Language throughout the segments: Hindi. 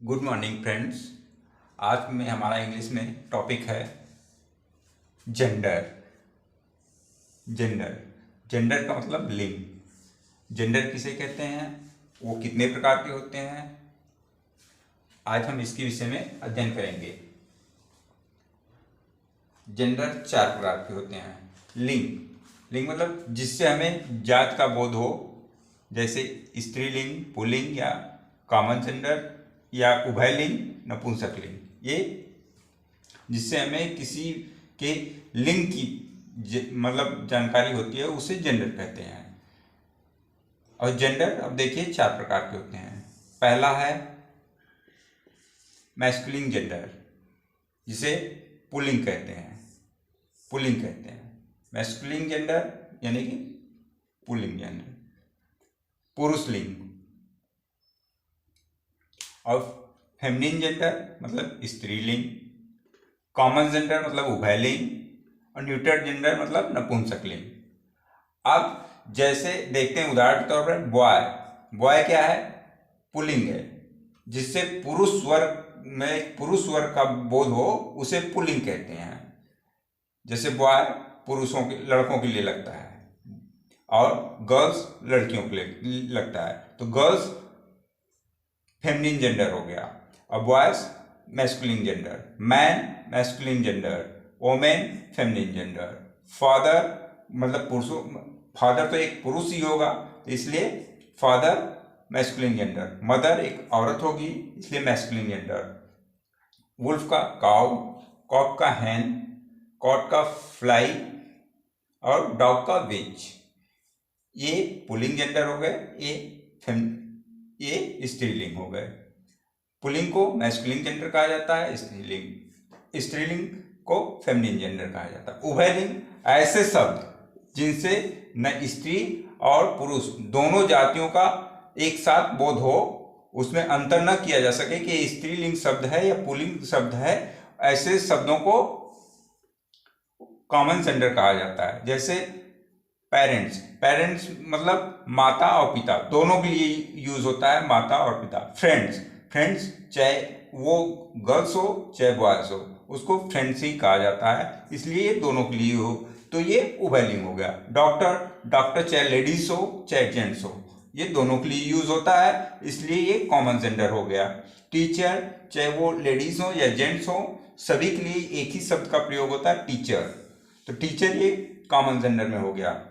Good morning friends. आज में हमारा इंग्लिश में टॉपिक है जेंडर। जेंडर जेंडर का मतलब लिंग। जेंडर किसे कहते हैं, वो कितने प्रकार के होते हैं, आज हम इसके विषय में अध्ययन करेंगे। जेंडर 4 प्रकार के होते हैं। लिंग लिंग मतलब जिससे हमें जात का बोध हो, जैसे स्त्रीलिंग, पुल्लिंग या कॉमन जेंडर या उभयलिंग, नपुंसकलिंग। ये जिससे हमें किसी के लिंग की मतलब जानकारी होती है, उसे जेंडर कहते हैं। और जेंडर अब देखिए 4 प्रकार के होते हैं। पहला है मैस्कुलिन जेंडर, जिसे पुल्लिंग कहते हैं। पुल्लिंग कहते हैं मैस्कुलिन जेंडर यानी कि पुल्लिंग जेंडर, पुरुष लिंग। और फेमिनिन जेंडर मतलब स्त्रीलिंग, कॉमन जेंडर मतलब उभयलिंग, और न्यूटर जेंडर मतलब नपुंसकलिंग। अब जैसे देखते हैं उदाहरण के तौर पर बॉय। बॉय क्या है? पुल्लिंग है। जिससे पुरुष वर्ग में पुरुष वर्ग का बोध हो, उसे पुल्लिंग कहते हैं। जैसे बॉय पुरुषों के लड़कों के लिए लगता है और गर्ल्स लड़कियों के लिए लगता है, तो गर्ल्स फेमिनिन जेंडर हो गया। और boys masculine gender, man masculine gender, women feminine gender. Father मतलब पुरुषों, फादर तो एक पुरुष ही होगा, तो इसलिए फादर मैस्कुलिन जेंडर। मदर एक औरत होगी, इसलिए मैस्कुलिन जेंडर। वुल्फ का काउ, कॉक का हैन, कॉट का फ्लाई और डॉग का विच। ये पुल्लिंग जेंडर हो गए, ये स्त्रीलिंग हो गए। पुल्लिंग को मैस्कुलिन जेंडर कहा जाता है, स्त्रीलिंग को फेमिनिन जेंडर कहा जाता है। उभयलिंग ऐसे शब्द जिनसे न स्त्री और पुरुष दोनों जातियों का एक साथ बोध हो, उसमें अंतर न किया जा सके कि ये स्त्रीलिंग शब्द है या पुल्लिंग शब्द है, ऐसे शब्दों को कॉमन जेंडर कहा जाता है। जैसे पेरेंट्स, पेरेंट्स मतलब माता और पिता दोनों के लिए यूज होता है, माता और पिता। फ्रेंड्स, फ्रेंड्स चाहे वो गर्ल्स हो चाहे बॉयज हो, उसको फ्रेंड्स ही कहा जाता है, इसलिए ये दोनों के लिए हो, तो ये उभयलिंग हो गया। डॉक्टर, डॉक्टर चाहे लेडीज हो चाहे जेंट्स हो, ये दोनों के लिए यूज होता है, इसलिए ये कॉमन जेंडर हो गया। टीचर चाहे वो लेडीज हो या जेंट्स हो, सभी के लिए एक ही शब्द का प्रयोग होता है, टीचर, तो टीचर ये कॉमन जेंडर में हो गया।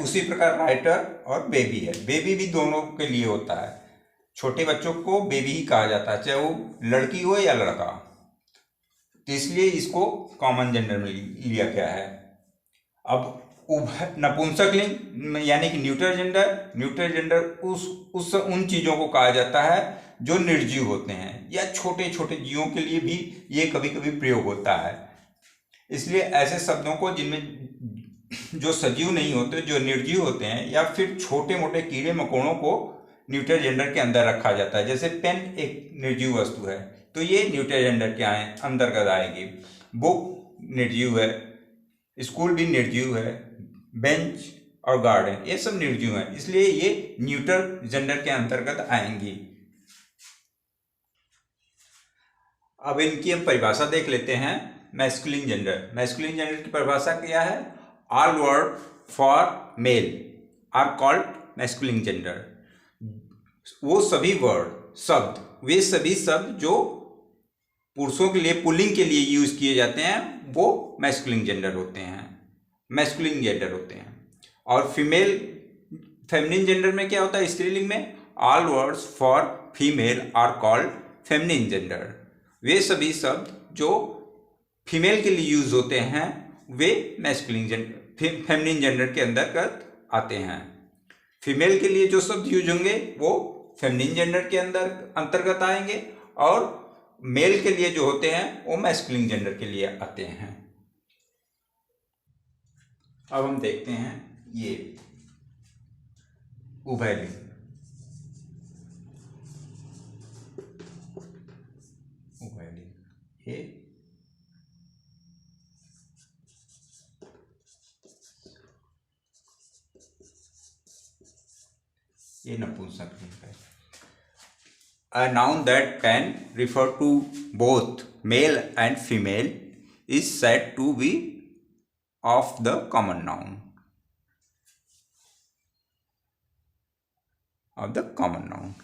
उसी प्रकार राइटर और बेबी है, बेबी भी दोनों के लिए होता है। छोटे बच्चों को बेबी ही कहा जाता है, चाहे वो लड़की हो या लड़का, तो इसलिए इसको कॉमन जेंडर में लिया गया है। अब नपुंसकलिंग यानी कि न्यूटर जेंडर, न्यूटर जेंडर उन चीजों को कहा जाता है जो निर्जीव होते हैं, या छोटे छोटे जीवों के लिए भी ये कभी कभी प्रयोग होता है। इसलिए ऐसे शब्दों को जिनमें जो सजीव नहीं होते, जो निर्जीव होते हैं, या फिर छोटे मोटे कीड़े मकोड़ों को न्यूटर जेंडर के अंदर रखा जाता है। जैसे पेन एक निर्जीव वस्तु है, तो ये न्यूटर जेंडर के अंतर्गत आएगी। बुक निर्जीव है, स्कूल भी निर्जीव है, बेंच और गार्डन ये सब निर्जीव है, इसलिए ये न्यूटर जेंडर के अंतर्गत आएंगी। अब इनकी हम परिभाषा देख लेते हैं। मैस्कुलिन जेंडर, मैस्कुलिन जेंडर की परिभाषा क्या है? All word for male are called masculine gender. वो सभी वर्ड शब्द, वे सभी शब्द जो पुरुषों के लिए पुल्लिंग के लिए यूज किए जाते हैं, वो मैस्कुलिन जेंडर होते हैं, मैस्कुलिन जेंडर होते हैं। और फीमेल फेमिनिन जेंडर में क्या होता है? स्त्रीलिंग में all words for female are called feminine gender. वे सभी शब्द जो फीमेल के लिए यूज होते हैं, वे मैस्कुलिन जेंडर फेमिनिन जेंडर के अंतर्गत आते हैं। फीमेल के लिए जो शब्द यूज होंगे वो फेमिनिन जेंडर के अंतर्गत आएंगे, और मेल के लिए जो होते हैं वो मैस्कुलिन जेंडर के लिए आते हैं। अब हम देखते हैं ये उभयलिंग। उभयलिंग ये नपुंसकलिंग है। A noun that can refer to both male and female is said to be of the common noun. Of the common noun.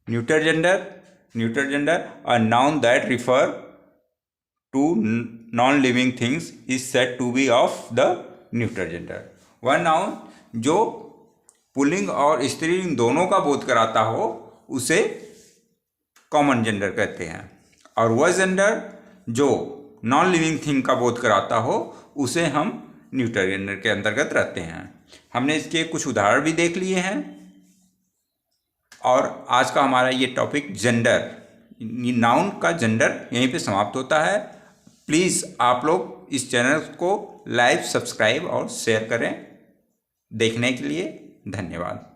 Neuter gender, a noun that refer to non-living things is said to be of the neuter gender. वह नाउन जो पुल्लिंग और स्त्रीलिंग दोनों का बोध कराता हो उसे कॉमन जेंडर कहते हैं, और वह जेंडर जो नॉन लिविंग थिंग का बोध कराता हो उसे हम न्यूटर जेंडर के अंतर्गत रहते हैं। हमने इसके कुछ उदाहरण भी देख लिए हैं, और आज का हमारा ये टॉपिक जेंडर, नाउन का जेंडर यहीं पे समाप्त होता है। प्लीज़ आप लोग इस चैनल को लाइक, सब्सक्राइब और शेयर करें। देखने के लिए धन्यवाद।